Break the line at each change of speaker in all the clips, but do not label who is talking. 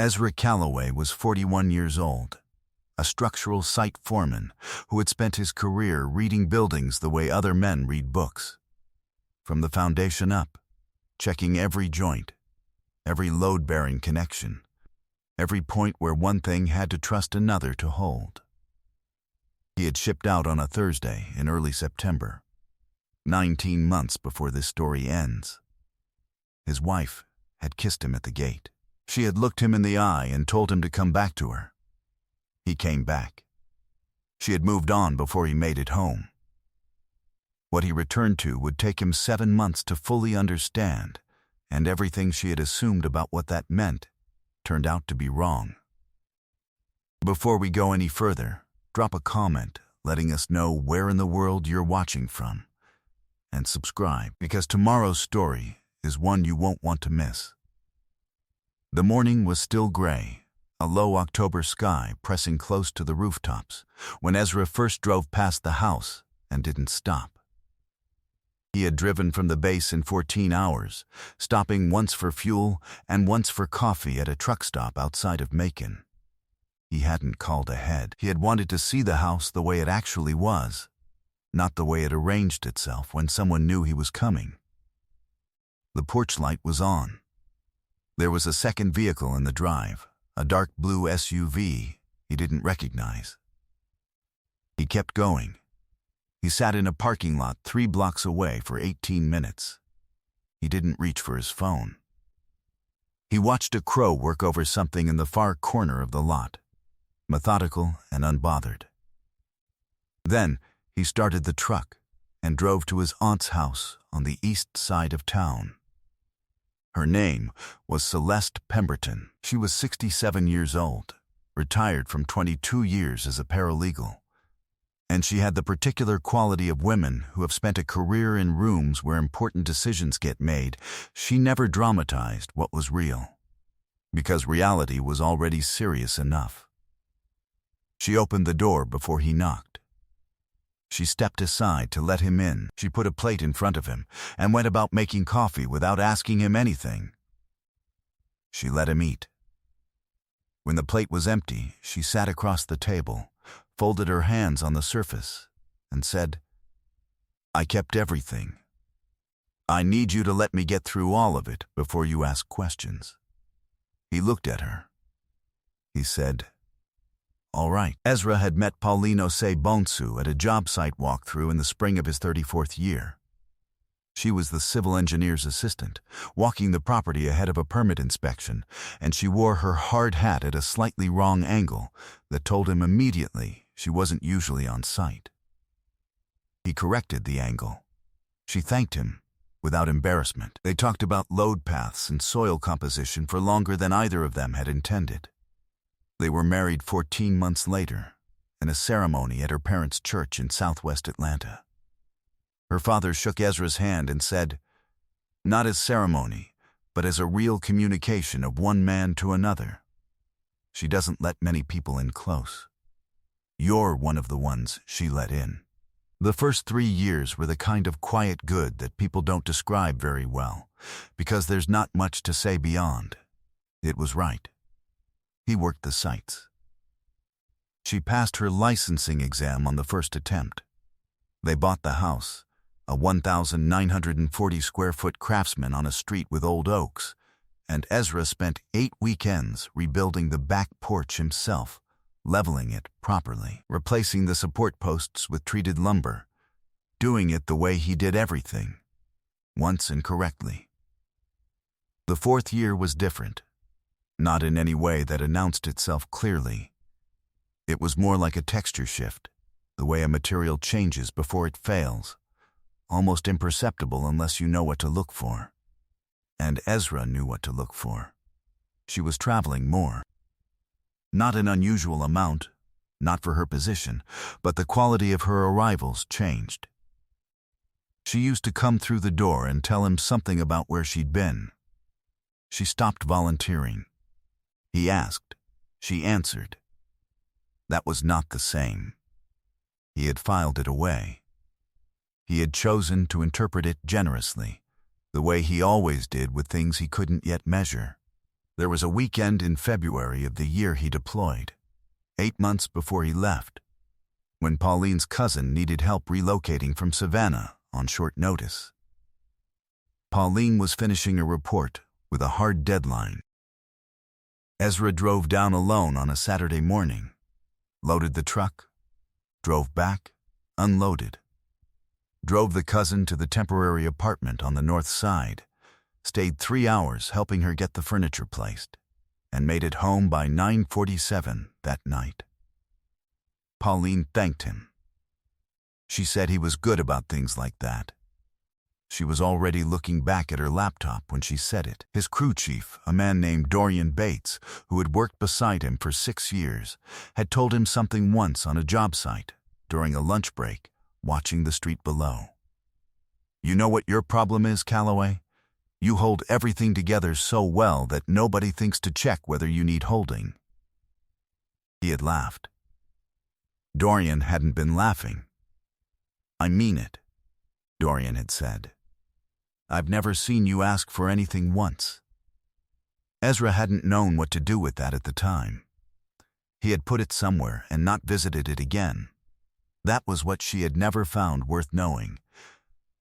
Ezra Calloway was 41 years old, a structural site foreman who had spent his career reading buildings the way other men read books. From the foundation up, checking every joint, every load-bearing connection, every point where one thing had to trust another to hold. He had shipped out on a Thursday in early September, 19 months before this story ends. His wife had kissed him at the gate. She had looked him in the eye and told him to come back to her. He came back. She had moved on before he made it home. What he returned to would take him 7 months to fully understand, and everything she had assumed about what that meant turned out to be wrong. Before we go any further, drop a comment letting us know where in the world you're watching from, and subscribe, because tomorrow's story is one you won't want to miss. The morning was still gray, a low October sky pressing close to the rooftops, when Ezra first drove past the house and didn't stop. He had driven from the base in 14 hours, stopping once for fuel and once for coffee at a truck stop outside of Macon. He hadn't called ahead. He had wanted to see the house the way it actually was, not the way it arranged itself when someone knew he was coming. The porch light was on. There was a second vehicle in the drive, a dark blue SUV he didn't recognize. He kept going. He sat in a parking lot 3 blocks away for 18 minutes. He didn't reach for his phone. He watched a crow work over something in the far corner of the lot, methodical and unbothered. Then he started the truck and drove to his aunt's house on the east side of town. Her name was Celeste Pemberton. She was 67 years old, retired from 22 years as a paralegal. And she had the particular quality of women who have spent a career in rooms where important decisions get made. She never dramatized what was real, because reality was already serious enough. She opened the door before he knocked. She stepped aside to let him in. She put a plate in front of him and went about making coffee without asking him anything. She let him eat. When the plate was empty, she sat across the table, folded her hands on the surface, and said, "I kept everything. I need you to let me get through all of it before you ask questions." He looked at her. He said, "All right." Ezra had met Pauline Osei Bonsu at a job site walkthrough in the spring of his 34th year. She was the civil engineer's assistant, walking the property ahead of a permit inspection, and she wore her hard hat at a slightly wrong angle that told him immediately she wasn't usually on site. He corrected the angle. She thanked him without embarrassment. They talked about load paths and soil composition for longer than either of them had intended. They were married 14 months later, in a ceremony at her parents' church in southwest Atlanta. Her father shook Ezra's hand and said, "Not as ceremony, but as a real communication of one man to another. She doesn't let many people in close. You're one of the ones she let in." The first 3 years were the kind of quiet good that people don't describe very well, because there's not much to say beyond. It was right. He worked the sites. She passed her licensing exam on the first attempt. They bought the house, a 1,940 square foot craftsman on a street with old oaks, and Ezra spent 8 weekends rebuilding the back porch himself, leveling it properly, replacing the support posts with treated lumber, doing it the way he did everything, once and correctly. The 4th year was different, not in any way that announced itself clearly. It was more like a texture shift, the way a material changes before it fails, almost imperceptible unless you know what to look for. And Ezra knew what to look for. She was traveling more. Not an unusual amount, not for her position, but the quality of her arrivals changed. She used to come through the door and tell him something about where she'd been. She stopped volunteering. He asked. She answered. That was not the same. He had filed it away. He had chosen to interpret it generously, the way he always did with things he couldn't yet measure. There was a weekend in February of the year he deployed, 8 months before he left, when Pauline's cousin needed help relocating from Savannah on short notice. Pauline was finishing a report with a hard deadline. Ezra drove down alone on a Saturday morning, loaded the truck, drove back, unloaded, drove the cousin to the temporary apartment on the north side, stayed 3 hours helping her get the furniture placed, and made it home by 9:47 that night. Pauline thanked him. She said he was good about things like that. She was already looking back at her laptop when she said it. His crew chief, a man named Dorian Bates, who had worked beside him for 6 years, had told him something once on a job site, during a lunch break, watching the street below. "You know what your problem is, Calloway? You hold everything together so well that nobody thinks to check whether you need holding." He had laughed. Dorian hadn't been laughing. "I mean it," Dorian had said. "I've never seen you ask for anything once." Ezra hadn't known what to do with that at the time. He had put it somewhere and not visited it again. That was what she had never found worth knowing,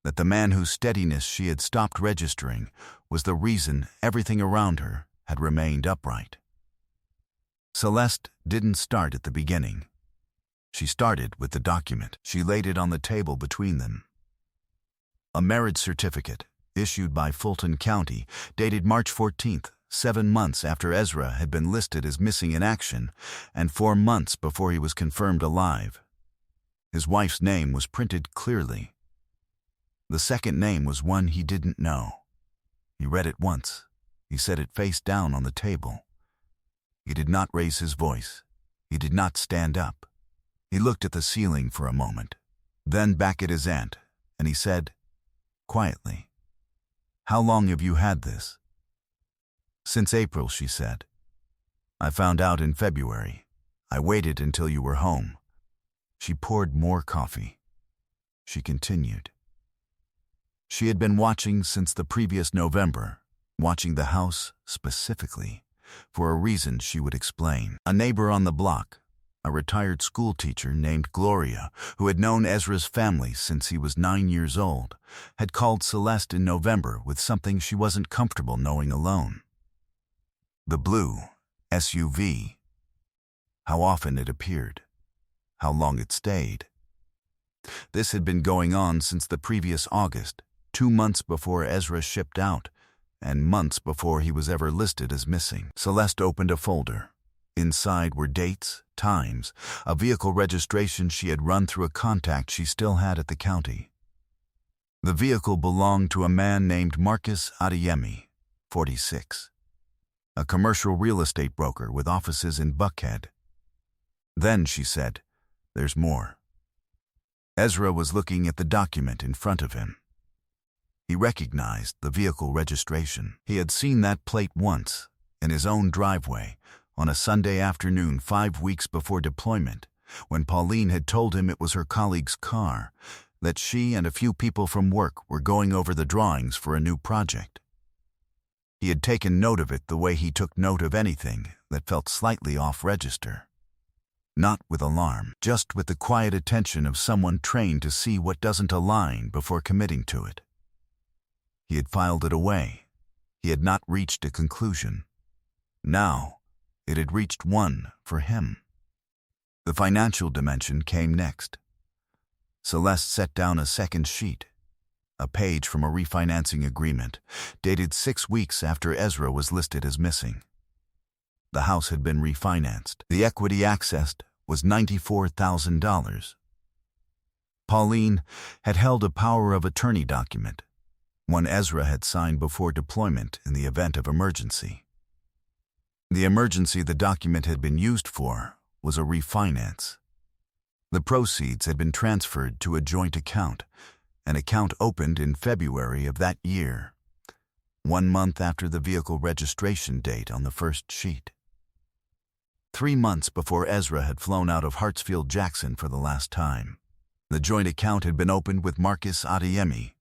that the man whose steadiness she had stopped registering was the reason everything around her had remained upright. Celeste didn't start at the beginning. She started with the document. She laid it on the table between them. A marriage certificate, issued by Fulton County, dated March 14th, 7 months after Ezra had been listed as missing in action, and 4 months before he was confirmed alive. His wife's name was printed clearly. The second name was one he didn't know. He read it once. He set it face down on the table. He did not raise his voice. He did not stand up. He looked at the ceiling for a moment, then back at his aunt, and he said, quietly, "How long have you had this?" "Since April," she said. "I found out in February. I waited until you were home." She poured more coffee. She continued. She had been watching since the previous November, watching the house specifically, for a reason she would explain. A neighbor on the block, a retired school teacher named Gloria, who had known Ezra's family since he was 9 years old, had called Celeste in November with something she wasn't comfortable knowing alone. The blue SUV. How often it appeared. How long it stayed. This had been going on since the previous August, 2 months before Ezra shipped out, and months before he was ever listed as missing. Celeste opened a folder. Inside were dates, times, a vehicle registration she had run through a contact she still had at the county. The vehicle belonged to a man named Marcus Adeyemi, 46, a commercial real estate broker with offices in Buckhead. Then she said, "There's more." Ezra was looking at the document in front of him. He recognized the vehicle registration. He had seen that plate once, in his own driveway, on a Sunday afternoon 5 weeks before deployment, when Pauline had told him it was her colleague's car, that she and a few people from work were going over the drawings for a new project. He had taken note of it the way he took note of anything that felt slightly off-register. Not with alarm, just with the quiet attention of someone trained to see what doesn't align before committing to it. He had filed it away. He had not reached a conclusion. Now, it had reached one for him. The financial dimension came next. Celeste set down a second sheet, a page from a refinancing agreement, dated 6 weeks after Ezra was listed as missing. The house had been refinanced. The equity accessed was $94,000. Pauline had held a power of attorney document, one Ezra had signed before deployment in the event of emergency. The emergency the document had been used for was a refinance. The proceeds had been transferred to a joint account, an account opened in February of that year, 1 month after the vehicle registration date on the first sheet. 3 months before Ezra had flown out of Hartsfield-Jackson for the last time. The joint account had been opened with Marcus Adeyemi.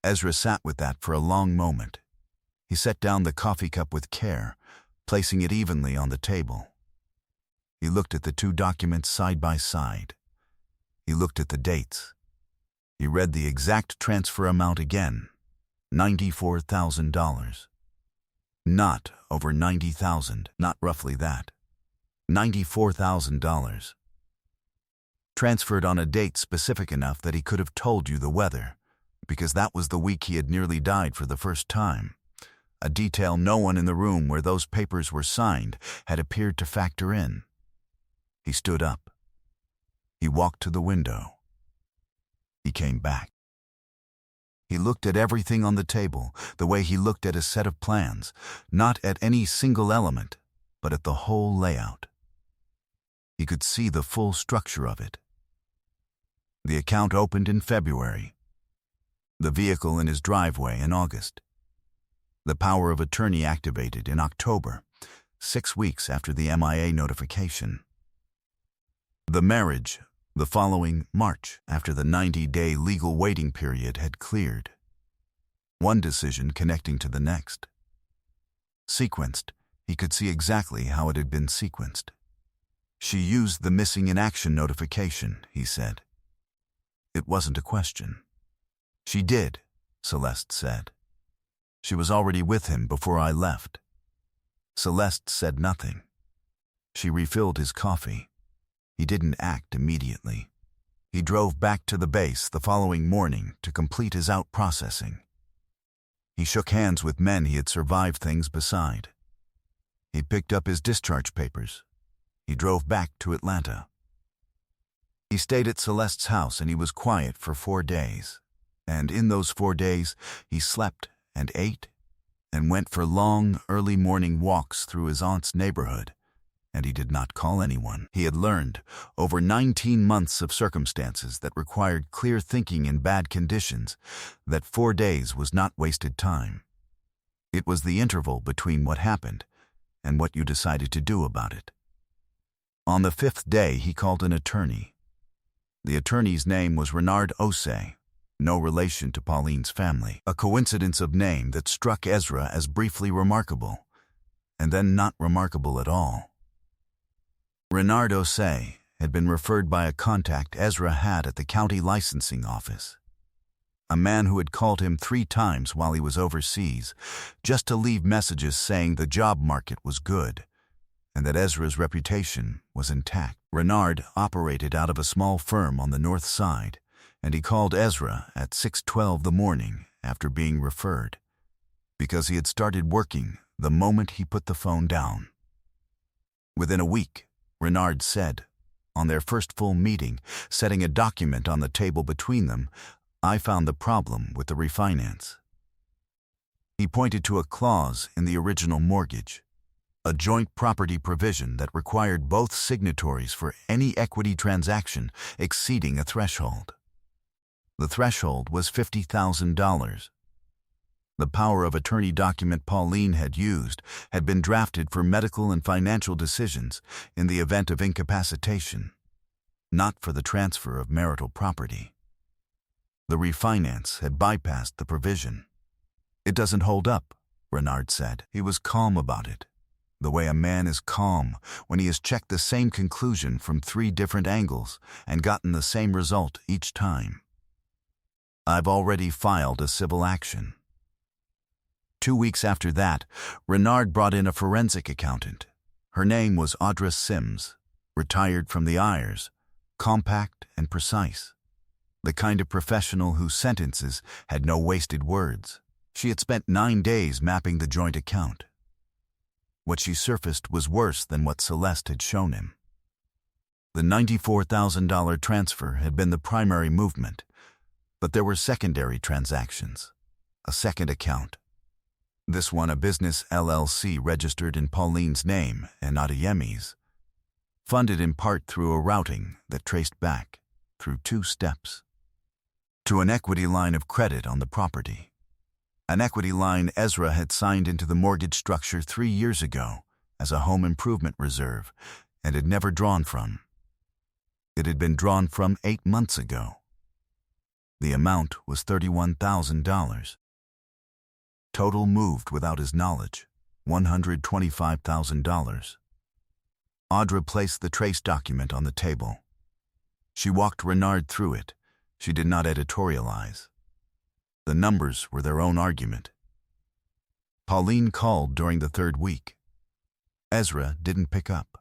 Ezra sat with that for a long moment. He set down the coffee cup with care, placing it evenly on the table. He looked at the two documents side by side. He looked at the dates. He read the exact transfer amount again, $94,000. Not over $90,000, not roughly that. $94,000. Transferred on a date specific enough that he could have told you the weather, because that was the week he had nearly died for the first time. A detail no one in the room where those papers were signed had appeared to factor in. He stood up. He walked to the window. He came back. He looked at everything on the table, the way he looked at a set of plans, not at any single element, but at the whole layout. He could see the full structure of it. The account opened in February. The vehicle in his driveway in August. The power of attorney activated in October, 6 weeks after the MIA notification. The marriage the following March, after the 90-day legal waiting period had cleared. One decision connecting to the next. Sequenced, he could see exactly how it had been sequenced. She used the missing in action notification, he said. It wasn't a question. She did, Celeste said. She was already with him before I left. Celeste said nothing. She refilled his coffee. He didn't act immediately. He drove back to the base the following morning to complete his out-processing. He shook hands with men he had survived things beside. He picked up his discharge papers. He drove back to Atlanta. He stayed at Celeste's house and he was quiet for 4 days. And in those 4 days, he slept and ate and went for long, early morning walks through his aunt's neighborhood. And he did not call anyone. He had learned, over 19 months of circumstances that required clear thinking in bad conditions, that 4 days was not wasted time. It was the interval between what happened and what you decided to do about it. On the 5th day, he called an attorney. The attorney's name was Remarried, no relation to Pauline's family, a coincidence of name that struck Ezra as briefly remarkable, and then not remarkable at all. Remarried had been referred by a contact Ezra had at the county licensing office, a man who had called him 3 times while he was overseas, just to leave messages saying the job market was good, and that Ezra's reputation was intact. Remarried operated out of a small firm on the north side, and he called Ezra at 6:12 the morning after being referred, because he had started working the moment he put the phone down. Within a week, Remarried said, on their first full meeting, setting a document on the table between them, I found the problem with the refinance. He pointed to a clause in the original mortgage, a joint property provision that required both signatories for any equity transaction exceeding a threshold. The threshold was $50,000. The power of attorney document Pauline had used had been drafted for medical and financial decisions in the event of incapacitation, not for the transfer of marital property. The refinance had bypassed the provision. It doesn't hold up, Remarried said. He was calm about it, the way a man is calm when he has checked the same conclusion from 3 different angles and gotten the same result each time. I've already filed a civil action. 2 weeks after that, Remarried brought in a forensic accountant. Her name was Audra Sims, retired from the IRS, compact and precise. The kind of professional whose sentences had no wasted words. She had spent 9 days mapping the joint account. What she surfaced was worse than what Celeste had shown him. The $94,000 transfer had been the primary movement, but there were secondary transactions, a second account. This one a business LLC registered in Pauline's name and not Ayemi's, funded in part through a routing that traced back, through 2 steps, to an equity line of credit on the property. An equity line Ezra had signed into the mortgage structure 3 years ago as a home improvement reserve and had never drawn from. It had been drawn from 8 months ago. The amount was $31,000. Total moved without his knowledge, $125,000. Audra placed the trace document on the table. She walked Renard through it. She did not editorialize. The numbers were their own argument. Pauline called during the third week. Ezra didn't pick up.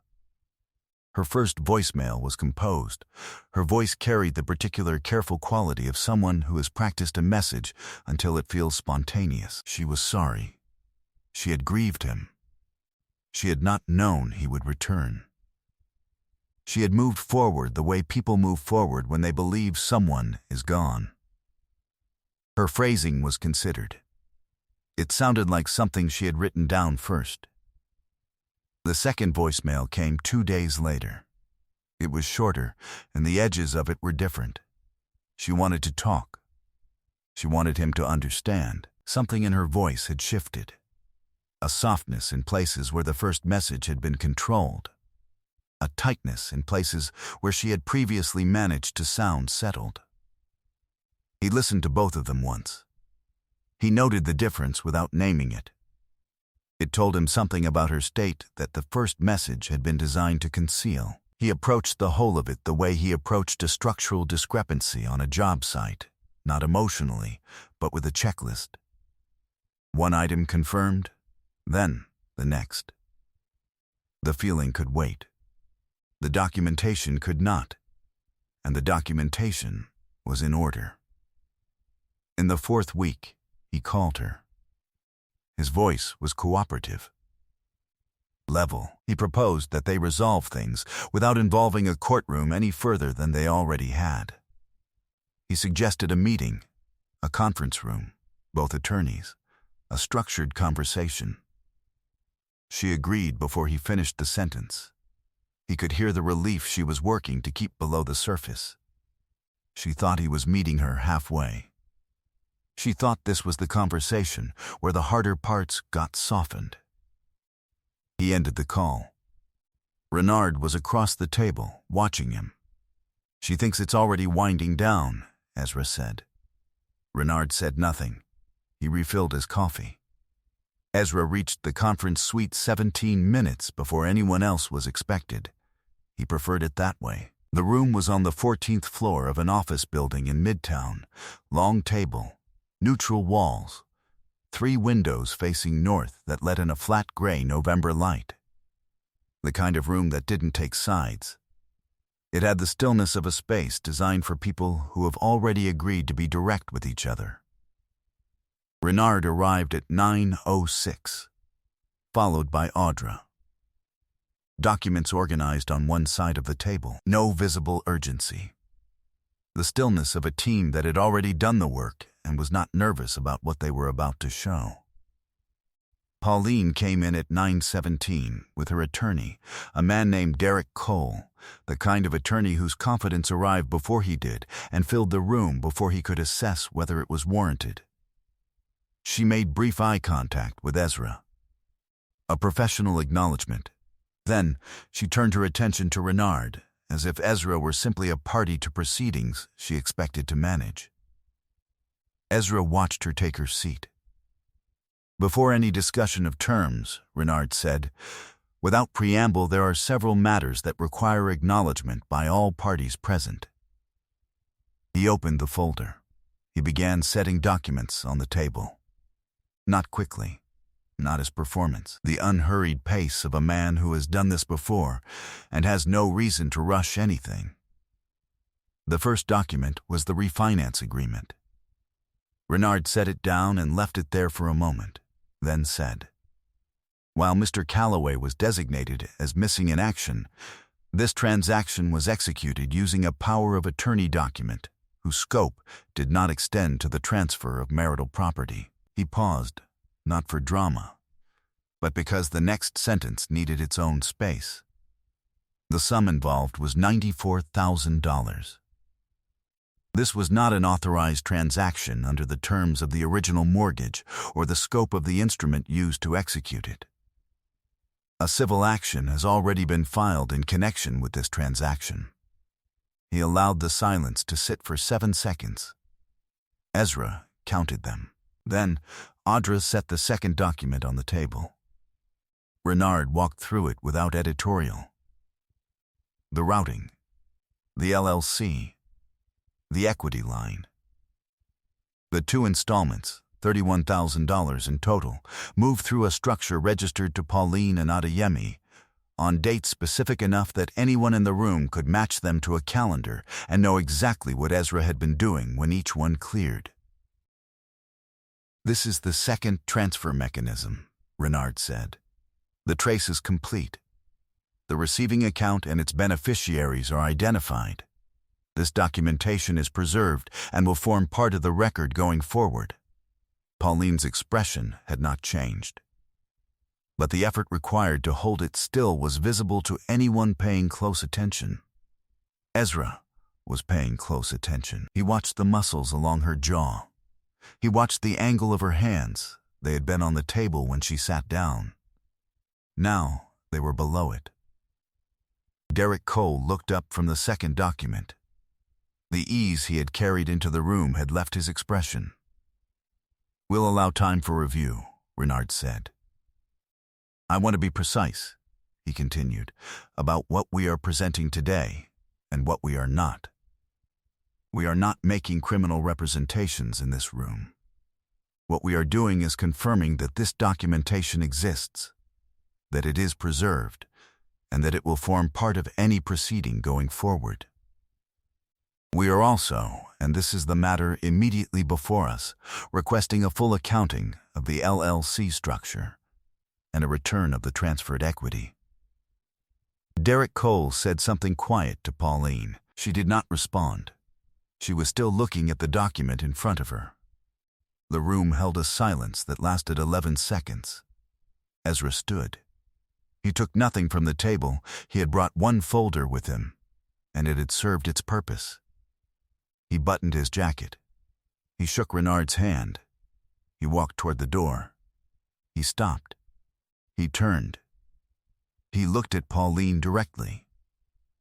Her first voicemail was composed. Her voice carried the particular careful quality of someone who has practiced a message until it feels spontaneous. She was sorry. She had grieved him. She had not known he would return. She had moved forward the way people move forward when they believe someone is gone. Her phrasing was considered. It sounded like something she had written down first. The second voicemail came 2 days later. It was shorter, and the edges of it were different. She wanted to talk. She wanted him to understand. Something in her voice had shifted. A softness in places where the first message had been controlled. A tightness in places where she had previously managed to sound settled. He listened to both of them once. He noted the difference without naming it. It told him something about her state that the first message had been designed to conceal. He approached the whole of it the way he approached a structural discrepancy on a job site, not emotionally, but with a checklist. One item confirmed, then the next. The feeling could wait. The documentation could not, and the documentation was in order. In the fourth week, he called her. His voice was cooperative. Level. He proposed that they resolve things without involving a courtroom any further than they already had. He suggested a meeting, a conference room, both attorneys, a structured conversation. She agreed before he finished the sentence. He could hear the relief she was working to keep below the surface. She thought he was meeting her halfway. She thought this was the conversation where the harder parts got softened. He ended the call. Renard was across the table, watching him. "She thinks it's already winding down," Ezra said. Renard said nothing. He refilled his coffee. Ezra reached the conference suite 17 minutes before anyone else was expected. He preferred it that way. The room was on the 14th floor of an office building in Midtown. Long table, neutral walls, 3 windows facing north that let in a flat gray November light. The kind of room that didn't take sides. It had the stillness of a space designed for people who have already agreed to be direct with each other. Renard arrived at 9:06, followed by Audra. Documents organized on one side of the table. No visible urgency. The stillness of a team that had already done the work and was not nervous about what they were about to show. Pauline came in at 9:17 with her attorney, a man named Derek Cole, the kind of attorney whose confidence arrived before he did and filled the room before he could assess whether it was warranted. She made brief eye contact with Ezra. A professional acknowledgement. Then she turned her attention to Renard, as if Ezra were simply a party to proceedings she expected to manage. Ezra watched her take her seat. "Before any discussion of terms," Renard said, "without preamble, there are several matters that require acknowledgement by all parties present." He opened the folder. He began setting documents on the table. Not quickly, not his performance, the unhurried pace of a man who has done this before and has no reason to rush anything. The first document was the refinance agreement. Renard set it down and left it there for a moment, then said, "While Mr. Calloway was designated as missing in action, this transaction was executed using a power of attorney document whose scope did not extend to the transfer of marital property." He paused, not for drama, but because the next sentence needed its own space. The sum involved was $94,000. This was not an authorized transaction under the terms of the original mortgage or the scope of the instrument used to execute it. A civil action has already been filed in connection with this transaction. He allowed the silence to sit for 7 seconds. Ezra counted them. Then, Audra set the second document on the table. Renard walked through it without editorial. The routing, the LLC, the equity line. The 2 installments, $31,000 in total, moved through a structure registered to Pauline and Adeyemi on dates specific enough that anyone in the room could match them to a calendar and know exactly what Ezra had been doing when each one cleared. "This is the second transfer mechanism," Renard said. "The trace is complete. The receiving account and its beneficiaries are identified. This documentation is preserved and will form part of the record going forward." Pauline's expression had not changed, but the effort required to hold it still was visible to anyone paying close attention. Ezra was paying close attention. He watched the muscles along her jaw. He watched the angle of her hands. They had been on the table when she sat down. Now they were below it. Derek Cole looked up from the second document. The ease he had carried into the room had left his expression. "We'll allow time for review," Renard said. "I want to be precise," he continued, "about what we are presenting today and what we are not. We are not making criminal representations in this room. What we are doing is confirming that this documentation exists, that it is preserved, and that it will form part of any proceeding going forward. We are also, and this is the matter immediately before us, requesting a full accounting of the LLC structure and a return of the transferred equity." Derek Cole said something quiet to Pauline. She did not respond. She was still looking at the document in front of her. The room held a silence that lasted 11 seconds. Ezra stood. He took nothing from the table. He had brought one folder with him, and it had served its purpose. He buttoned his jacket. He shook Renard's hand. He walked toward the door. He stopped. He turned. He looked at Pauline directly.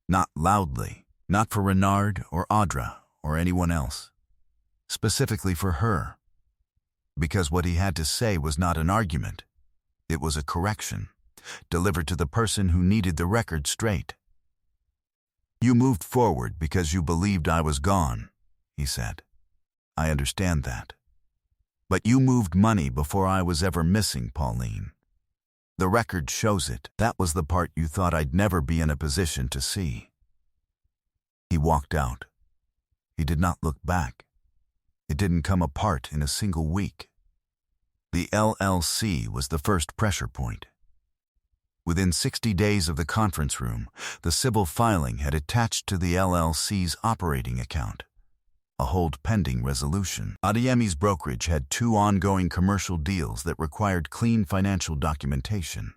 Not loudly, not for Renard or Audra or anyone else. Specifically for her. Because what he had to say was not an argument. It was a correction, delivered to the person who needed the record straight. "You moved forward because you believed I was gone," he said. "I understand that. But you moved money before I was ever missing, Pauline. The record shows it. That was the part you thought I'd never be in a position to see." He walked out. He did not look back. It didn't come apart in a single week. The LLC was the first pressure point. Within 60 days of the conference room, the civil filing had attached to the LLC's operating account a hold pending resolution. Adeyemi's brokerage had 2 ongoing commercial deals that required clean financial documentation.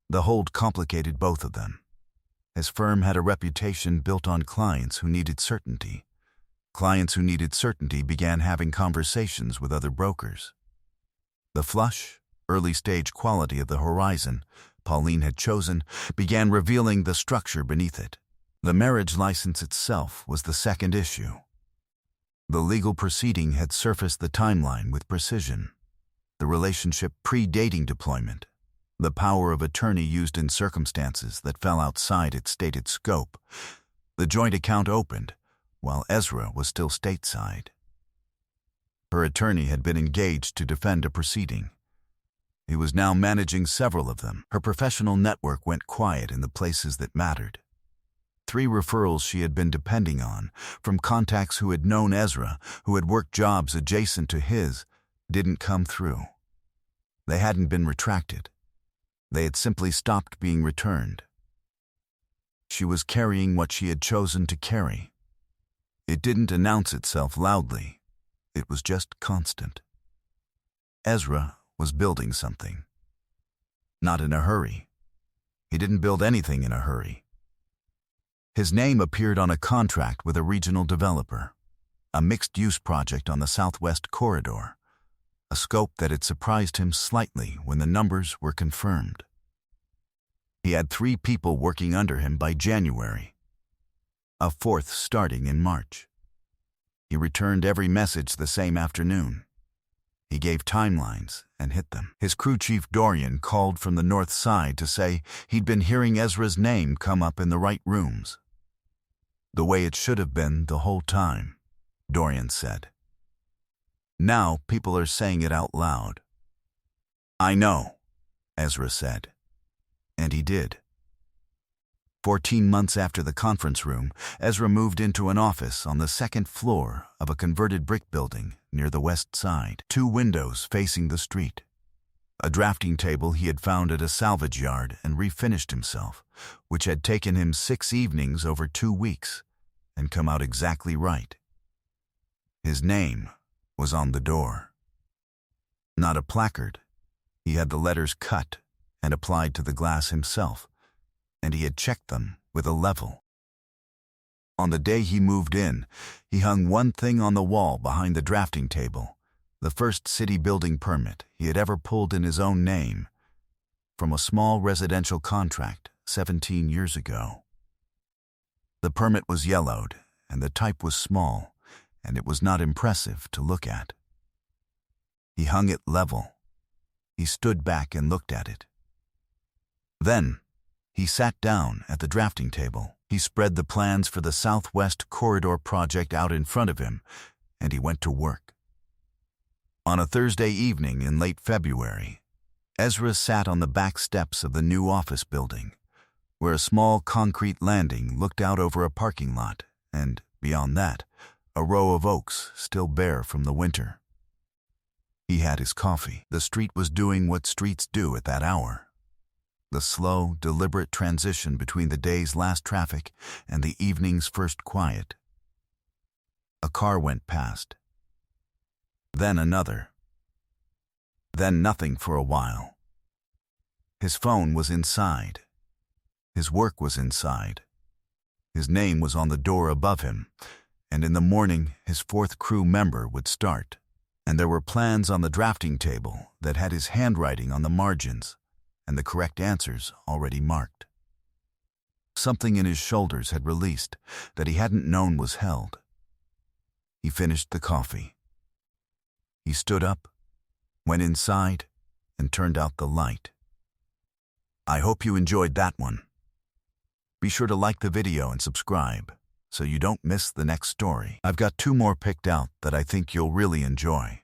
The hold complicated both of them. His firm had a reputation built on clients who needed certainty. Clients who needed certainty began having conversations with other brokers. The flush, early-stage quality of the horizon Pauline had chosen began revealing the structure beneath it. The marriage license itself was the second issue. The legal proceeding had surfaced the timeline with precision. The relationship predating deployment, the power of attorney used in circumstances that fell outside its stated scope. The joint account opened, while Ezra was still stateside. Her attorney had been engaged to defend a proceeding. He was now managing several of them. Her professional network went quiet in the places that mattered. 3 referrals she had been depending on, from contacts who had known Ezra, who had worked jobs adjacent to his, didn't come through. They hadn't been retracted. They had simply stopped being returned. She was carrying what she had chosen to carry. It didn't announce itself loudly. It was just constant. Ezra was building something. Not in a hurry. He didn't build anything in a hurry. His name appeared on a contract with a regional developer, a mixed-use project on the Southwest Corridor, a scope that had surprised him slightly when the numbers were confirmed. He had 3 people working under him by January, a 4th starting in March. He returned every message the same afternoon. He gave timelines and hit them. His crew chief Dorian called from the north side to say he'd been hearing Ezra's name come up in the right rooms. The way it should have been the whole time, Dorian said. Now people are saying it out loud. I know, Ezra said. And he did. 14 months after the conference room, Ezra moved into an office on the second floor of a converted brick building near the west side, 2 windows facing the street. A drafting table he had found at a salvage yard and refinished himself, which had taken him 6 evenings over 2 weeks and come out exactly right. His name was on the door. Not a placard. He had the letters cut and applied to the glass himself, and he had checked them with a level. On the day he moved in, he hung one thing on the wall behind the drafting table, the first city building permit he had ever pulled in his own name from a small residential contract 17 years ago. The permit was yellowed, and the type was small, and it was not impressive to look at. He hung it level. He stood back and looked at it. Then, he sat down at the drafting table. He spread the plans for the Southwest Corridor project out in front of him, and he went to work. On a Thursday evening in late February, Ezra sat on the back steps of the new office building, where a small concrete landing looked out over a parking lot, and, beyond that, a row of oaks still bare from the winter. He had his coffee. The street was doing what streets do at that hour. The slow, deliberate transition between the day's last traffic and the evening's first quiet. A car went past. Then another. Then nothing for a while. His phone was inside. His work was inside. His name was on the door above him, and in the morning his 4th crew member would start. And there were plans on the drafting table that had his handwriting on the margins and the correct answers already marked. Something in his shoulders had released that he hadn't known was held. He finished the coffee. He stood up, went inside, and turned out the light. I hope you enjoyed that one. Be sure to like the video and subscribe so you don't miss the next story. I've got 2 more picked out that I think you'll really enjoy.